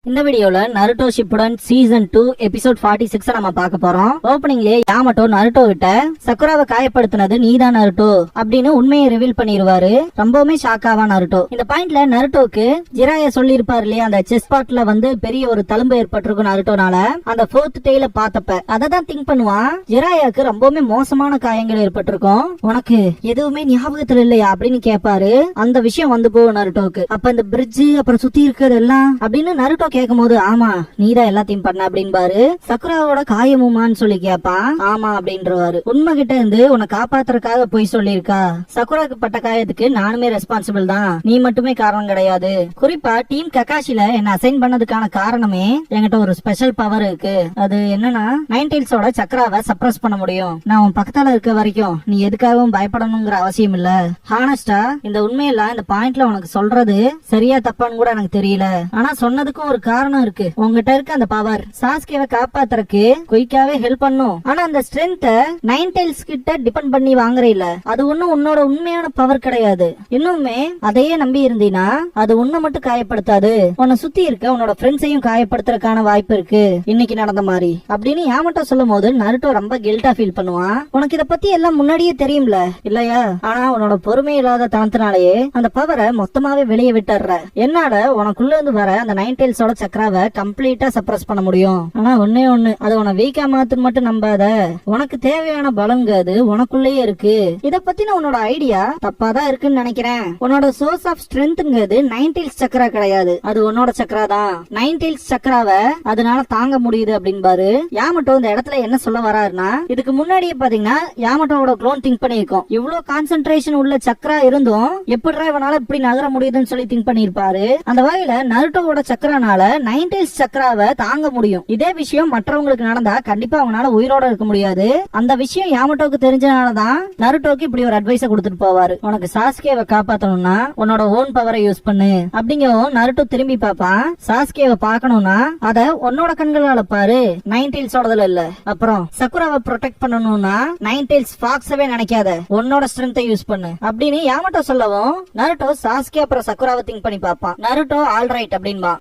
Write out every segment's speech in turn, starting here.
இந்த வீடியோல Naruto Shippuden season 2 episode 46 நம்ம பார்க்க போறோம். ஓபனிங்லயே யாமட்டோ நருட்டோ கிட்ட சக்குராவை காயப்படுத்தினது நீதான் நருட்டோ அப்படின்னு உண்மையை ரிவீல் பண்ணிடுவாரு. ரொம்பவுமே ஷாக்காவா நருட்டோ. இந்த பாயிண்ட்ல நருட்டோக்கு ஜிராயா சொல்லி இருப்பாரு இல்லையா, அந்த செஸ் பாட்ல பெரிய ஒரு தழும்பு ஏற்பட்டிருக்கும் நருட்டோனால. அந்த 4th டேல பார்த்தப்ப அததான் திங்க் பண்ணுவான். ஜிராயாக்கு ரொம்பவுமே மோசமான காயங்கள் ஏற்பட்டிருக்கும். உனக்கு எதுவுமே ஞாபகத்துல இல்லையா அப்படின்னு கேட்பாரு. அந்த விஷயம் போகும் நருட்டோக்கு. அப்ப இந்த பிரிட்ஜ் அப்புறம் சுத்தி இருக்கிறது எல்லாம் அப்படின்னு நருட்டோ கேட்கும் போது, ஆமா நீதான் எல்லாத்தையும் பண்ண அப்படின்பாரு. சக்குராவோட காயமுமான்னு சொல்லி கேட்பான். ஆமா அப்படின்றவாரு. உண்மை கிட்ட இருந்து உன்னை காப்பாத்துறதுக்காக போய் சொல்லிருக்கா. சக்குராக்கு பட்ட காயத்துக்கு நானுமே ரெஸ்பான்சிபிள் தான், நீ மட்டுமே காரணம் கிடையாது. குறிப்பா டீம் ககாஷில என்ன அசைன் பண்ணதுக்கான காரணமே என்கிட்ட ஒரு ஸ்பெஷல் பவர் இருக்கு. அது என்னன்னா நைன்டெயில்ஸோட சக்கராவை சப்ரஸ் பண்ண முடியும். நான் உன் பக்கத்தால இருக்க வரைக்கும் நீ எதுக்காகவும் பயப்படணுங்கிற அவசியம் இல்ல. ஹானஸ்டா இந்த உண்மையெல்லாம் இந்த பாயிண்ட்ல உனக்கு சொல்றது சரியா தப்பான்னு கூட எனக்கு தெரியல. ஆனா சொன்னதுக்கும் ஒரு காரணம் இருக்கு. உங்ககிட்ட இருக்க அந்த பவர் சாஸ்கேவை காப்பாத்துறதுக்கு குயிக்காவே ஹெல்ப் பண்ணும். ஆனா அந்த ஸ்ட்ரென்த் நைன்டெயில்ஸ் கிட்ட டிபெண்ட் பண்ணி வாங்குற இல்ல. அது ஒண்ணும் உன்னோட உண்மையான பவர் கிடையாது. இன்னுமே அதையே நம்பி இருந்தீனா அது உன்னை மட்டும் காயப்படுத்தாது, உன்னை சுத்தி இருக்க உன்னோட ஃப்ரெண்ட்ஸையும் காயப்படுத்துறதுக்கான வாய்ப்பு இருக்கு, இன்னைக்கு நடந்த மாதிரி அப்படின்னு யாமட்டோ சொல்லும் போது நருட்டோ ரொம்ப கில்ட்டா ஃபீல் பண்ணுவான். உனக்கு இத பத்தி எல்லாம் முன்னாடியே தெரியும்ல இல்லையா, ஆனா உன்னோட பொறுமை இல்லாத தனத்தினாலேயே அந்த பவரை மொத்தமாவே வெளியே விட்டுற. என்னால உனக்குள்ள இருந்து வர அந்த நைன்டெயில்ஸோட சக்கராவை கம்ப்ளீட்டா சப்ரஸ் பண்ண முடியும். ஆனா ஒன்னே ஒண்ணு, அது உன வீக்கா மாத்துன்னு மட்டும் நம்பாத. உனக்கு தேவையான பலங்க அது உனக்குள்ளேயே இருக்கு. இத பத்தின உன்னோட ஐடியா தப்பாதான் இருக்குன்னு நினைக்கிறேன். உன்னோட சோர்ஸ் ஆஃப் ஸ்ட்ரென்த்ங்கிறது நைன்டெயில்ஸ் சக்கரா கிடையாது, அது உன்னோட சக்கரா தான். நைன்டெயில்ஸ் சக்கராவை அதனால தாங்க முடியுது அப்படின்பாரு. யாமட்டோ இந்த இடத்துல என்ன சொல்ல வராருன்னா, இதுக்கு முன்னாடியே பாத்தீங்கன்னா யாமட்டோட க்ளோன் திங்க் பண்ணிருக்கோம். இவ்வளவு கான்சென்ட்ரேஷன் உள்ள சக்கரா இருந்தும் எப்படிடா இவனால இப்படி நகர முடியுதுன்னு சொல்லி திங்க் பண்ணிருப்பாரு. அந்த வகையில நருட்டோவோட சக்கரானால நைன்டெயில்ஸ் சக்கராவை தாங்க முடியும். இதே விஷயம் மற்றவங்களுக்கு நடந்தா கண்டிப்பா அவங்களால உயிரோட இருக்க முடியாது. அந்த விஷயம் யாமட்டோக்கு தெரிஞ்சனாலதான் நருட்டோக்கு இப்படி ஒரு அட்வைஸ் கொடுத்துட்டு போவாரு. உனக்கு சாஸ்கேவை காப்பாத்தணும்னா உன்னோட ஓன் பவரை யூஸ் பண்ணு அப்படிங்கவும் நருட்டோ திரும்பி பாப்பான். சாஸ்கேவை பாக்கணும்னா அத உன்னோட கண்களால பாரு, நைன்டெயில்ஸோடதுல இல்ல. அப்புறம் சக்குராவை ப்ரொடெக்ட் பண்ணணும்னா நைன்டெயில்ஸ் ஃபாக்ஸவே நினைக்காத, உன்னோட ஸ்ட்ரென்த்தை யூஸ் பண்ணு அப்படின்னு யாமட்டோ சொல்லவும் நருட்டோ சாஸ்கே அப்புறம் சக்குராவை திங்க் பண்ணி பாப்பான். நருட்டோ ஆல்ரைட் அப்படின்பா.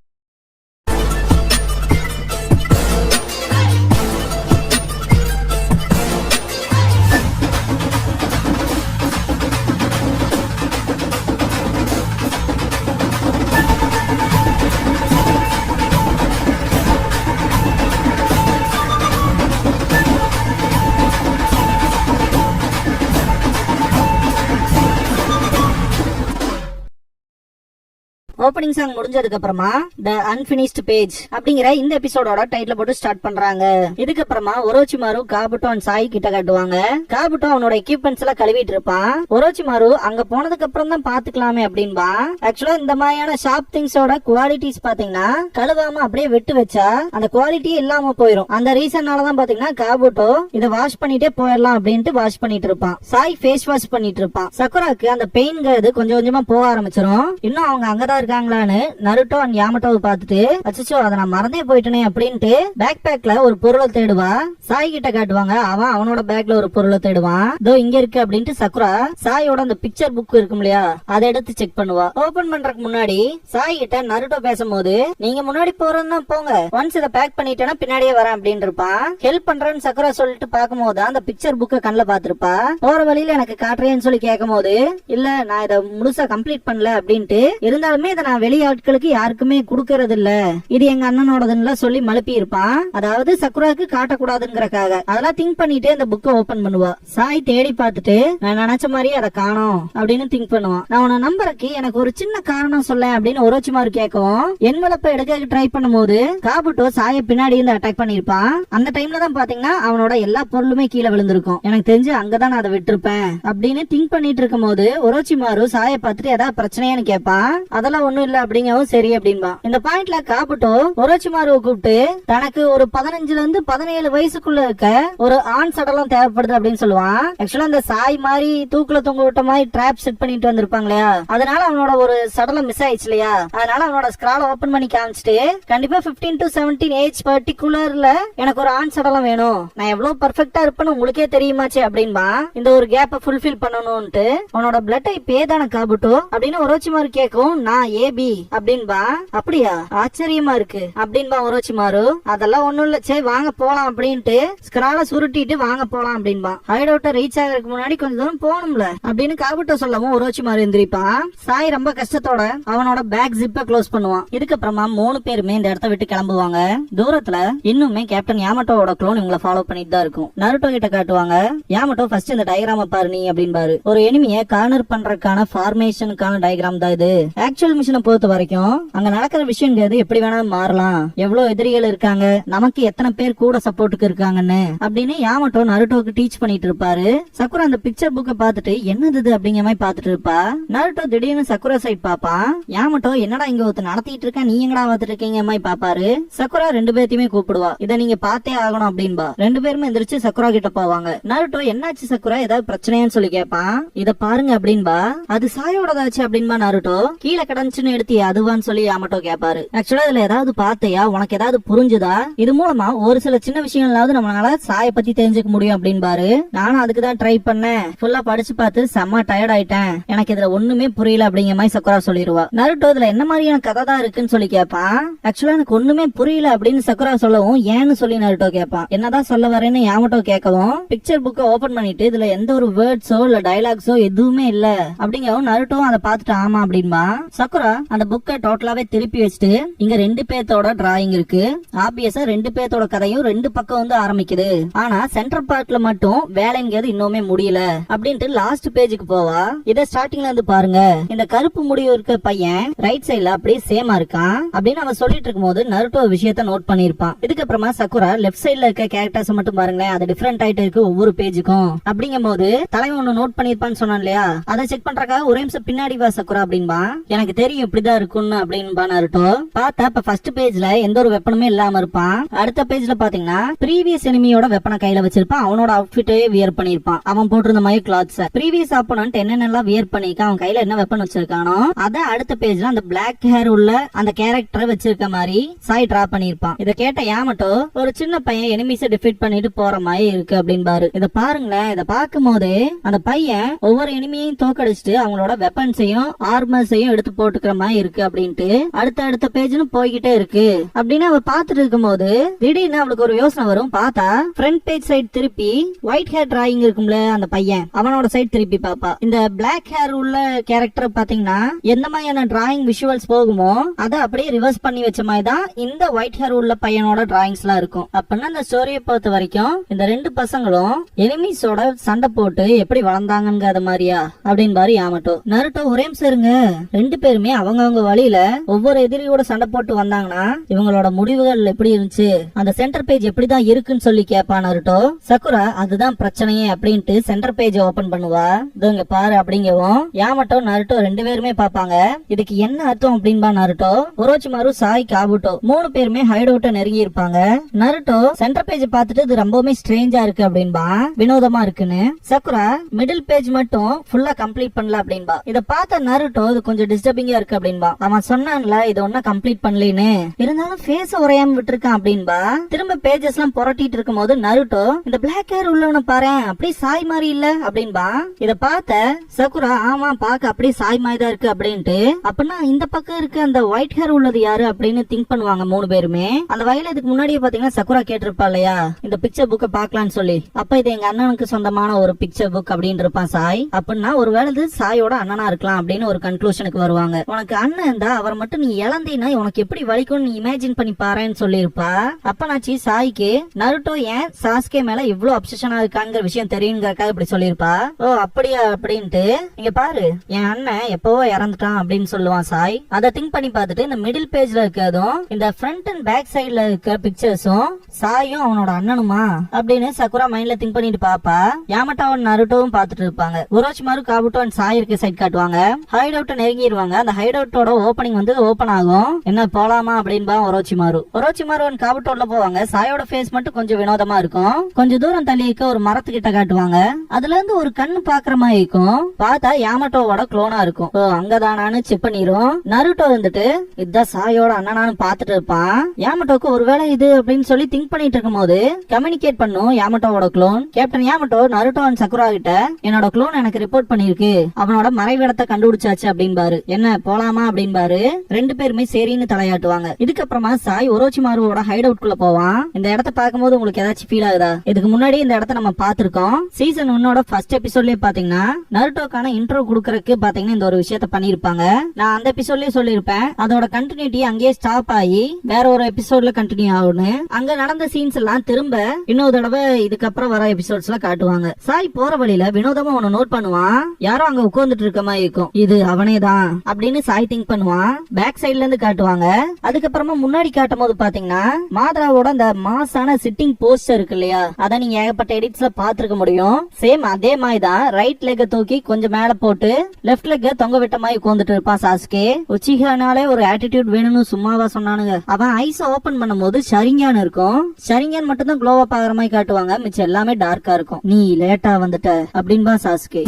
ஓப்பனிங் சாங் முடிஞ்சதுக்கு அப்புறமா தி அன்பினிஷ்ட் பேஜ் அப்படிங்கிற இந்த எபிசோடோட டைட்டில் போட்டு ஸ்டார்ட் பண்றாங்க. இதுக்கு அப்புறமா ஒரோச்சிமாரு காபுட்டோ அண்ட் சாய் கிட்ட காட்டுவாங்க. காபுட்டோ அவனோட எக்யூப்மெண்ட்ஸ் எல்லாம் கழுவிட்டு இருப்பான். ஒரோச்சிமாரு அங்க போனதுக்கு அப்புறம் தான் பாத்துக்கலாமே அப்படின்பா. ஆக்சுவலா இந்த மாதிரியான ஷாப் திங்ஸோட குவாலிட்டிஸ் பாத்தீங்கன்னா கழுவாம அப்படியே விட்டு வச்சா அந்த குவாலிட்டியே இல்லாம போயிடும். அந்த ரீசன்னாலதான் பாத்தீங்கன்னா காபுட்டோ இதை வாஷ் பண்ணிட்டே போயிடலாம் அப்படின்ட்டு வாஷ் பண்ணிட்டு இருப்பான். சாய் ஃபேஸ் வாஷ் பண்ணிட்டு இருப்பான். சக்குராக்கு அந்த பெயின்ங்கிறது கொஞ்சம் கொஞ்சமா போக ஆரம்பிச்சிடும். இன்னும் அவங்க அங்கதான் இருக்காங்களான்னு நருட்டோ அண்ட் யாமட்டோவை பார்த்துட்டு, அச்சச்சோ அதை நான் மறந்தே போயிட்டேனே அப்படின்ட்டு பேக் பேக்ல ஒரு பொருளை தேடுவா. சாய் கிட்ட காட்டுவாங்க. அவனோட பேக்ல ஒரு பொருளை தேடுவான். இதோ இங்க இருக்கு அப்படின்ட்டு சக்குரா சாயோட அந்த பிக்சர் புக் இருக்கும் இல்லையா, அதை எடுத்து செக் பண்ணுவா. ஓபன் பண்றதுக்கு முன்னாடி சாய் கிட்ட நருட்டோ பேசும்போது, நீங்க முன்னாடி போறதுன்னா போங்க, ஒன்ஸ் இதை பேக் பண்ணிட்டேன்னா பின்னாடியே வரேன் அப்படின்னு இருப்பான். ஹெல்ப் பண்றேன்னு சக்குரா சொல்லிட்டு பார்க்கும்போது அந்த பிக்சர் புக்கை கண்ணில் பாத்துருப்பா. போற வழியில எனக்கு காட்டுறேன்னு சொல்லி கேட்கும் போது, இல்ல நான் இதை முழுசா கம்ப்ளீட் பண்ணல அப்படின்ட்டு, இருந்தாலுமே இதை நான் வெளி ஆட்களுக்கு யாருக்குமே குடுக்கறது இல்ல, இது எங்க அண்ணனோடதுன்னு சொல்லி மழுப்பி இருப்பான். அதாவது சக்குராக்கு காட்டக்கூடாதுங்கிறக்காக. அதெல்லாம் திங்க் பண்ணிட்டு அந்த புக்கை ஓபன் பண்ணுவா. சாய் தேடி பார்த்துட்டு, நான் நினைச்ச மாதிரி அதை காணோம் அப்படின்னு திங்க் பண்ணுவான். நான் உன நம்பருக்கு எனக்கு ஒரு சின்ன காரணம் சொல்ல அப்படின்னு ஒரோச்சிமாரு கேட்கவும், என்வலப்ப எடுக்க ட்ரை பண்ணும்போது காபுட்டோ சாய பின்னாடி இருந்து அட்டாக் பண்ணிருப்பான். அந்த டைம்ல தான் பாத்தீங்கன்னா அவனோட எல்லா பொருளுமே கீழே விழுந்திருக்கும். எனக்கு தெரிஞ்சு அங்கதான் நான் அதை விட்டுருப்பேன் அப்படின்னு திங்க் பண்ணிட்டு இருக்கும் போது ஒரோச்சிமாரு சாய பார்த்துட்டு ஏதாவது பிரச்சனையான்னு கேட்பான். அதெல்லாம் ஒண்ணும் இல்ல அப்படிங்கவும் சரி அப்படின்பா. இந்த பாயிண்ட்ல காபுட்டோ ஒரோச்சிமாருவை கூப்பிட்டு தனக்கு ஒரு 15ல இருந்து 17 வயசுக்குள்ள இருக்க ஒரு ஆண் சடலம் தேவைப்படுது அப்படின்னு சொல்லுவான். ஆக்சுவலா இந்த சாய் மாதிரி தூக்குல தொங்க விட்ட மாதிரி ட்ராப் செட் பண்ணிட்டு வந்திருப்பாங்க இல்லையா, அதனால அவனோட ஒரு சடலம் மிஸ் ஆயிடுச்சு இல்லையா, அதனால அவனோட ஸ்கிரால ஓபன் பண்ணி காமிச்சிட்டு, கண்டிப்பா 15 to 17 ஏஜ் பர்டிகுலர்ல எனக்கு ஒரு ஆண் சடலம் வேணும், நான் எவ்வளவு பர்ஃபெக்டா இருப்பேன்னு உங்களுக்கே தெரியுமாச்சு அப்படின்பா. இந்த ஒரு கேப்பை ஃபுல்ஃபில் பண்ணணும்ட்டு, உன்னோட பிளட் டைப் ஏதான காபுட்டோ அப்படின்னு ஒரோச்சிமாரு கேட்கும். நான் ஏபி அப்படின்பா. அப்படியா, ஆச்சரியமா இருக்கு அப்படின்பா ஒரோச்சிமாரு. அதெல்லாம் ஒண்ணும் இல்ல, சரி வாங்க போலாம் அப்படின்ட்டு ஸ்கிரால சுருட்டிட்டு வாங்க போலாம் அப்படின்பா. ஹைட் அவுட்ட ரீச் ஆகிறதுக்கு முன்னாடி கொஞ்சம் தூரம் போகணும்ல அப்படின்னு காபுட்டோ சொல்லவும் ஒரோச்சிமாரு எந்திரிப்பான். சாய் ரொம்ப கஷ்டத்தோட அவனோட பேக் ஜிப்ப க்ளோஸ் பண்ணுவான். இதுக்கப்புறமா 3 பேருமே இந்த இடத்த விட்டு கிளம்புவாங்க. தூரத்துல இன்னுமே கேப்டன் யாமட்டோவோட க்ளோன் இவங்களை ஃபாலோ பண்ணிட்டு தான் இருக்கும். நருட்டோ கிட்ட காட்டுவாங்க. யாமட்டோ ஃபர்ஸ்ட் இந்த டயகிராம பாரு நீ அப்படின்பாரு. ஒரு எனிமியை கார்னர் பண்றதுக்கான ஃபார்மேஷனுக்கான டயகிராம் தான் இது. ஆக்சுவல் மிஷனை பொறுத்த வரைக்கும் அங்க நடக்கிற விஷயங்கிறது எப்படி வேணாலும் மாறலாம். எவ்வளவு எதிரிகள் இருக்காங்க, நமக்கு எத்தனை பேர் கூட சப்போர்ட்டுக்கு இருக்காங்கன்னு அப்படின்னு யாமட்டோ நருட்டோக்கு டீச் பண்ணிட்டு இருப்பாரு. சக்குரா அந்த பிக்சர் புக்கை பார்த்துட்டு என்னது அப்படிங்கிற மாதிரி பாத்துட்டு இருப்பா. நருட்டோ திடீர்னு சக்குரா சைட் பாப்பான். யாமட்டோ என்னடா இங்க ஒருத்தர் நடத்திட்டு இருக்க, நீ எங்கடா பார்த்துட்டு இருக்கீங்க மாதிரி பாப்பாரு. சக்குரா 2 பேர்த்தையுமே கூப்பிடுவா. இதை நீங்க பார்த்தே ஆகணும் அப்படின்பா. 2 பேருமே எந்திரிச்சு சக்குரா கிட்ட போவாங்க. நருட்டோ என்னாச்சு சக்குரா, ஏதாவது பிரச்சனையான்னு சொல்லி கேட்பான். இத பாருங்க அப்படின்பா. அது சாயோடதாச்சு அப்படின்பா நருட்டோ. கீழே கிடந்துச்சுன்னு எடுத்தியா அதுவான்னு சொல்லி யாமட்டோ கேட்பாரு. ஆக்சுவலா இதுல ஏதாவது பார்த்தையா, உனக்கு ஏதாவது புரிஞ்சுதா, இது மூலமா ஒரு சில சின்ன விஷயங்களாவது நம்மளால சாய பத்தி தெரிஞ்சுக்க முடியும் அப்படின்பாரு. நானும் அதுக்குதான் ட்ரை பண்ணேன், ஃபுல்லா படிச்சு பார்த்து செம்ம டயர்ட் ஆயிட்டேன், எனக்கு இதுல ஒண்ணுமே புரியல அப்படிங்கிற மாதிரி சக்குரா சொல்லிடுவா. நருட்டோ இதுல என்ன மாதிரியான கதை தான் இருக்குன்னு சொல்லி கேட்பான். ஆக்சுவலா எனக்கு ஒண்ணுமே புரியல அப்படின்னு சக்குரா சொல்லவும் ஏன்னு சொல்லி நருட்டோ கேட்பான். என்னதான் சொல்ல வரேன்னு யாமட்டோ கேட்கவும் பிக்சர் புக்கை ஓபன் பண்ணிட்டு இதுல எந்த ஒரு வேர்ட்ஸோ இல்ல டயலாக்ஸோ எதுவுமே இல்ல அப்படிங்கவும் நருட்டோ அதை பார்த்துட்டு ஆமா அப்படின்பா. சக்குரா அந்த புக்கை டோட்டலாவே திருப்பி வச்சுட்டு இங்க 2 பேர்த்தோட டிராயிங் இருக்கு. ஆப்வியஸா 2 பேர்த்தோட கதையும் 2 பக்கம் வந்து ஆரம்பிக்குது. ஆனா சென்டர் பார்ட்ல மட்டும் வேலைங்கிறது இன்னுமே முடியல அப்படின்ட்டு லாஸ்ட் பேஜுக்கு போவா. இத ஸ்டார்டிங்ல இருந்து பாருங்க. இந்த கருப்பு முடிவு இருக்க பையன் ரைட் சைடுல அப்படியே சேமா இருக்கான் அப்படின்னு அவன் சொல்லிட்டு இருக்கும் போது நருட்டோ விஷயத்த நோட் பண்ணிருப்பான். இதுக்கப்புறமா சக்குரா லெஃப்ட் சைடுல இருக்க கேரக்டர்ஸ் மட்டும் பாருங்களேன், அது டிஃபரெண்ட் ஆயிட்டு இருக்கு ஒவ்வொரு பேஜுக்கும். அப்படிங்கும் போது தலைவன் ஒண்ணு நோட் பண்ணிருப்பான்னு சொன்னான் இல்லையா, அதை செக் பண்றக்காக ஒரே நிமிஷம் பின்னாடி வா சக்குரா அப்படின்பா. எனக்கு தெரியும் இப்படிதான் இருக்கும்னு அப்படின்பா நருட்டோ. பார்த்தா இப்ப ஃபர்ஸ்ட் பேஜ்ல எந்த ஒரு வெப்பனுமே இல்லாம இருப்பான். அடுத்த பேஜ்ல பாத்தீங்கன்னா ப்ரீவியஸ் எனிமியோட வெப்பனை கையில வச்சிருப்பான். அவனோட அவுட்ஃபிட்டே வியர் பண்ணிருப்பான். அவன் போட்டிருந்த மாதிரி கிளாத்ஸ். ப்ரீவியஸ் ஆப்போனன்ட் என்னென்னலாம் வியர் பண்ணிருக்கான், அவன் கையில என்ன வெப்பன் வச்சிருக்கானோ அத அடுத்த பேஜ்ல அந்த பிளாக் ஹேர் உள்ள அந்த கேரக்டரை வச்சிருக்க மாதிரி சாய் டிரா பண்ணிருப்பான். இத கேட்ட யாமட்டோ ஒரு சின்ன பையன் எனிமிஸை டிஃபீட் பண்ணிட்டு போற மாதிரி இருக்கு அப்படின்பாரு. இத பாருங்களேன், இத பார்க்கும் போது அந்த பையன் ஒவ்வொரு எனிமியையும் தோக்கடிச்சிட்டு அவங்களோட வெப்பன்ஸையும் ஆர்மர்ஸையும் எடுத்து போட்டுக்கிற மாதிரி இருக்கு அப்படின்ட்டு அடுத்த பேஜ்னு போய்கிட்டே இருக்கு அப்படின்னு அவ பாத்துட்டு இருக்கும் போது திடீர்னு அவளுக்கு ஒரு யோசனை வரும். பார்த்தா ஃப்ரண்ட் பேஜ் சைடு திருப்பி ஒயிட் ஹேர் டிராயிங் இருக்கும்ல, அந்த பையன் அவனோட சைடு திருப்பி பாப்பா. இந்த பிளாக் ஹேர் உள்ள கேரக்டர் பாத்தீங்கன்னா எந்த மாதிரியான டிராயிங் விஷுவல்ஸ் போகுமோ அதை அப்படியே ரிவர்ஸ் பண்ணி வச்ச மாதிரி தான் இந்த ஒயிட் ஹேர் உள்ள பையனோட டிராயிங்ஸ் எல்லாம் இருக்கும். அப்படின்னா இந்த ஸ்டோரியை பொறுத்த வரைக்கும் இந்த 2 பசங்களும் எனிமீஸோட சண்டை போட்டு எப்படி வளர்ந்தாங்க மாதிரியா அப்படின்னு பாரு யாமட்டோ. நருட்டோ ஒரே நிமிஷம் இருங்க, 2 பேருமே அவங்கவங்க வழியில ஒவ்வொரு எதிரியோட சண்டை போட்டு வந்தாங்கன்னா இவங்களோட முடிவுகள் எப்படி இருந்துச்சு, அந்த சென்டர் பேஜ் எப்படிதான் இருக்குன்னு சொல்லி கேட்பா நருட்டோ. சக்குரா அதுதான் பிரச்சனையே அப்படின்ட்டு சென்டர் பேஜ் ஓபன் பண்ணுவா. இங்க பாரு அப்படிங்கவும் யாமட்டோ நருட்டோ 2 பேருமே பாப்பாங்க. இதுக்கு என்ன அர்த்தம் அப்படின்பா நருட்டோ. ஒரோச்சிமாரு சாய் காபுட்டோ 3 பேருமே ஹைட் அவுட்ட நெருங்கி இருப்பாங்க. நருட்டோ சென்டர் பேஜ் பார்த்துட்டு இது ரொம்பவுமே ஸ்ட்ரேஞ்சா இருக்கு அப்படின்பா, வினோதமா இருக்குன்னு. சக்குரா மிடில் பேஜ் மட்டும் ஃபுல்லா கம்ப்ளீட் பண்ணல அப்படின்பா. இத பார்த்த நருட்டோ இது கொஞ்சம் டிஸ்டர்பிங்கா இருக்கு அப்படின்பா. அவன் சொன்னான்ல இது ஒன்னும் கம்ப்ளீட் பண்ணலன்னு, இருந்தாலும் ஃபேஸ் உரையாம விட்டுருக்கான் அப்படின்பா. திரும்ப பேஜஸ் எல்லாம் புரட்டிட்டு இருக்கும் போது நருட்டோ இந்த பிளாக் ஹேர் உள்ளவன பாரு அப்படியே சாய் மாதிரி இல்ல அப்படின்பா. இத பார்த்த சக்குரா ஆமா பாக்க அப்படியே சாய் மாதிரி தான் இருக்கு அப்படின்ட்டு அப்படின்னா இந்த பக்கம் இருக்கு அந்த ஒயிட் ஹேர் உள்ளது யாரு அப்படின்னு திங்க் பண்ணுவாங்க 3 பேருமே. அந்த வயல இதுக்கு முன்னாடியே பாத்தீங்கன்னா சக்குரா கேட்டிருப்பா இல்லையா இந்த பிக்சர் புக்கை பாக்கலான்னு சொல்லி. அப்ப இது எங்க அண்ணனுக்கு சொந்தமான ஒரு பிக்சர் புக் அப்படின்னு இருப்பான் சாய். அப்படின்னா ஒருவேளை இது சாயோட அண்ணனா இருக்கலாம் அப்படின்னு ஒரு கன்க்ளூஷனுக்கு வருவாங்க. உனக்கு அண்ணன் இருந்தா அவர் மட்டும் நீ இழந்தீன்னா உனக்கு எப்படி வலிக்கும் நீ இமேஜின் பண்ணி பாருன்னு சொல்லிருப்பா. அப்பனாச்சி சாய்க்கு நருட்டோ ஏன் சாஸ்கே மேல இவ்வளவு அப்சஷனா இருக்காங்கிற விஷயம் தெரியுங்கிறக்காக இப்படி சொல்லிருப்பா. ஓ அப்படியா அப்படின்ட்டு இங்க பாரு என் அண்ணன் எப்பவோ இறந்துட்டான் அப்படின்னு சொல்லுவான் சாய். அதை திங்க் பண்ணி பார்த்துட்டு இந்த மிடில் பேஜ்ல இருக்கிறதும் இந்த ஃப்ரண்ட் அண்ட் பேக் சைடுல இருக்க பிக்சர்ஸும் சாயும் அவனோட அண்ணனுமா அப்படின்னு சக்குரா மைண்ட்ல திங்க் பண்ணிட்டு பாப்பா. யாமட்டாவும் நருட்டோவும் பாத்துட்டு இருப்பாங்க. ஒரோச்சிமாரு காபுட்டோ அண்ட் சாய் இருக்க சைட் காட்டுவாங்க. ஹைட் அவுட் நெருங்கிடுவாங்க. அந்த ஹைட் அவுட்டோட ஓபனிங் வந்து ஓபன் ஆகும். என்ன போலாமா அப்படின்பா ஒரோச்சிமாரு. ஒரோச்சிமாரு அண்ட் காபுட்டோல போவாங்க. சாயோட ஃபேஸ் மட்டும் கொஞ்சம் வினோதமா இருக்கும். கொஞ்சம் தூரம் தள்ளி இருக்க ஒரு மரத்துக்கிட்ட காட்டுவாங்க. அதுல இருந்து ஒரு கண்ணு பாக்குற மாதிரி இருக்கும். பார்த்தா யாமட்டோவோட குளோனா இருக்கும். அங்கதானான்னு செக் பண்ணிரும். நருட்டோ வந்துட்டு இதுதான் சாயோட அண்ணனான்னு பாத்துட்டு இருப்பான். யாமட்டோக்கு ஒருவேளை இது அப்படின்னு சொல்லி திங்க் பண்ணிட்டு இருக்கும் போது கம்யூனிகேட் பண்ணும் யாமட்டோவோட clone. Captain Yamato Naruto and Sakura கிட்ட என்னோட குளோன் எனக்கு ரிப்போர்ட் பண்ணிருக்கு, அவனோட மறைவிடத்தை கண்டுபிடிச்சாச்சு அப்படின்பாரு. என்ன போலாமா அப்படின்பாரு. ரெண்டு பேருமே சரின்னு தலையாட்டுவாங்க. இதுக்கப்புறமா சாய் ஒரோச்சிமாருவோட ஹைட் அவுட் குள்ள போவான். இந்த இடத்த பார்க்கும்போது உங்களுக்கு ஏதாச்சும் ஃபீல் ஆகுதா? இதுக்கு முன்னாடி இந்த இடத்த நம்ம பாத்துருக்கோம். சீசன் 1ஓட ஃபர்ஸ்ட் எபிசோட்லயே பாத்தீங்கன்னா நருட்டோக்கான இன்ட்ரோ குடுக்கறதுக்கு பாத்தீங்கன்னா இந்த ஒரு விஷயத்த பண்ணிருப்பாங்க. நான் அந்த எபிசோட்லயே சொல்லிருப்பேன் அதோட கண்டினியூட்டி அங்கேயே ஸ்டாப் ஆகி வேற ஒரு எபிசோட்ல கண்டினியூ ஆகும்னு. அங்க நடந்த சீன்ஸ் எல்லாம் திரும்ப இன்னொரு தடவை இதுக்கப்புறம் வர எபிசோட்ஸ் எல்லாம் காட்டுவாங்க. சாய் போற வழியில வினோதமா ஒன்னு நோட் பண்ணுவான். யாரோ அங்க உட்கார்ந்துட்டு இருக்க மாதிரி இருக்கும். இது அவனே தான் அப்படின்னு சாய் திங்க் பண்ணுவான். பேக் சைட்ல இருந்து காட்டுவாங்க. அதுக்கப்புறமா முன்னாடி காட்டும் போது பாத்தீங்கன்னா மாதராவோட அந்த மாசான சிட்டிங் போஸ்டர் இருக்கு இல்லையா, அத நீங்க ஏகப்பட்ட எடிட்ஸ்ல பாத்துருக்க முடியும். சேம் அதே மாதிரி தான் ரைட் லெக்க தூக்கி கொஞ்சம் மேல போட்டு லெஃப்ட் லெக்க தொங்க விட்ட மாதிரி உட்கார்ந்துட்டு இருப்பான் சாஸ்கே. உச்சிகானாலே ஒரு ஆட்டிடியூட் வேணும்னு சும்மாவா சொன்னானுங்க. அவன் ஐஸ் ஓபன் பண்ணும்போது ஷரிங்கான் இருக்கும். ஷரிங்கான் மட்டும் தான் க்ளோவா பாக்குற மாதிரி காட்டுவாங்க. மிச்சம் எல்லாமே டார்க்கா இருக்கும். நீ லேட்டா வந்துட்ட அப்படின்பா சாஸ்கே.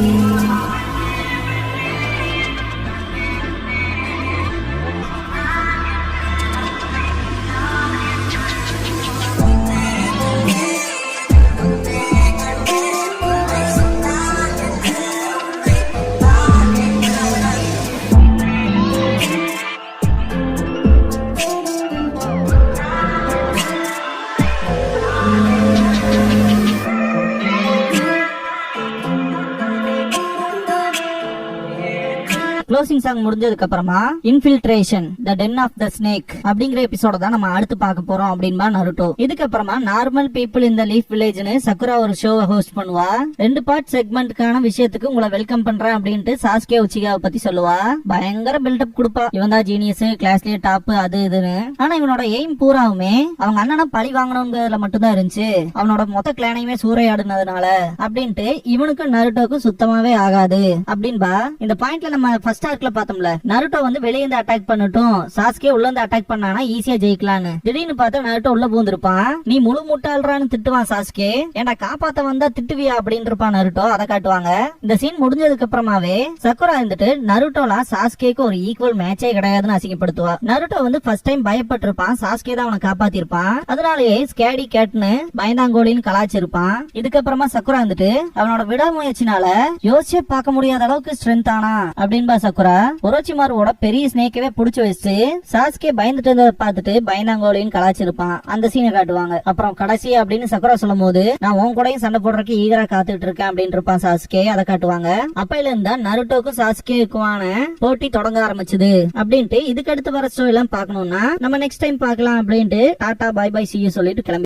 க்ளோசிங் சாங் முடிஞ்சதுக்கு அப்புறமா infiltration the den of the snake அப்படிங்கிற எபிசோட தான் நம்ம அடுத்து பார்க்க போறோம் அப்படின்பா நருட்டோ. இதுக்கப்புறமா நார்மல் பீப்புள் இந்த லீஃப் வில்லேஜ்னு சக்குரா ஒரு ஷோவை ஹோஸ்ட் பண்ணுவா. 2 பார்ட் செக்மெண்ட்கான விஷயத்துக்கு உங்களை வெல்கம் பண்றேன் அப்படின்ட்டு சாஸ்கே உச்சிகாவை பத்தி சொல்லுவா. பயங்கர பில்டப் கொடுப்பா. இவன் தான் ஜீனியஸ், கிளாஸ்லயே டாப், அது இதுன்னு. ஆனா இவனோட எய்ம் பூராவுமே அவங்க அண்ணனை பழி வாங்கணும்ங்கிறதுல மட்டும்தான் இருந்துச்சு. அவனோட மொத்த கிளானையுமே சூறையாடுனதுனால அப்படின்ட்டு இவனுக்கு நருட்டோக்கு சுத்தமாவே ஆகாது அப்படின்பா. இந்த பாயிண்ட்ல நம்ம ஃபர்ஸ்ட் ஆர்க்ல பார்த்தோம்ல, நருட்டோ வந்து வெளிய இருந்து அட்டாக் பண்ணட்டும், சாஸ்கே உள்ள இருந்து அட்டாக் பண்ணானா ஈஸியா ஜெயிக்கலாம்னு. திடீர்னு பார்த்தா நருட்டோ உள்ள பூந்திருப்பான். நீ முழு முட்டாள்றான்னு திட்டுவான் சாஸ்கே. ஏன்டா காப்பாத்த வந்தா திட்டுவியா அப்படின்னு இருப்பான் நருட்டோ. அதை காட்டுவாங்க. இந்த சீன் முடிஞ்சதுக்கு அப்புறமாவே சக்குரா இருந்துட்டு நருட்டோலாம் சாஸ்கேக்கு ஒரு ஈக்குவல் மேட்சே கிடையாதுன்னு அசிங்கப்படுத்துவா. நருட்டோ வந்து ஃபர்ஸ்ட் டைம் பயப்பட்டிருப்பான். சாஸ்கே தான் அவனை காப்பாத்திருப்பான். அதனாலேயே ஸ்கேடி கேட்னு பயந்தாங்கோலின்னு கலாச்சிருப்பான். இதுக்கப்புறமா சக்குரா இருந்துட்டு அவனோட விடாமுயற்சினால யோசிச்சே பார்க்க முடியாத அளவுக்கு ஸ்ட்ரென்த் ஆனா அப்படின்னு சக்குரா ஒரோச்சிமாருவோட பெரிய ஸ்னேக்கவே புடிச்சு வச்சு சாஸ்கே பயந்துட்டு இருந்ததை பார்த்துட்டு பயந்தாங்கோலின்னு கலாச்சிருப்பான். அந்த சீனை காட்டுவாங்க. அப்புறம் கடைசி அப்படின்னு சக்குரா சொல்லும் போது நான் உன் கூடயும் சண்டை போடுறதுக்கு ஈகரா காத்துட்டு இருக்கேன் அப்படின்னு இருப்பான் சாஸ்கே. அதை காட்டுவாங்க. அப்பையில இருந்தா நருட்டோக்கும் சாஸ்கேக்குமான போட்டி தொடங்க ஆரம்பிச்சது அப்படின்ட்டு. இதுக்கு அடுத்து வர ஸ்டோரி எல்லாம் பாக்கணும்னா நம்ம நெக்ஸ்ட் டைம் பாக்கலாம் அப்படின்ட்டு tata bye bye see you சொல்லிட்டு கிளம்பி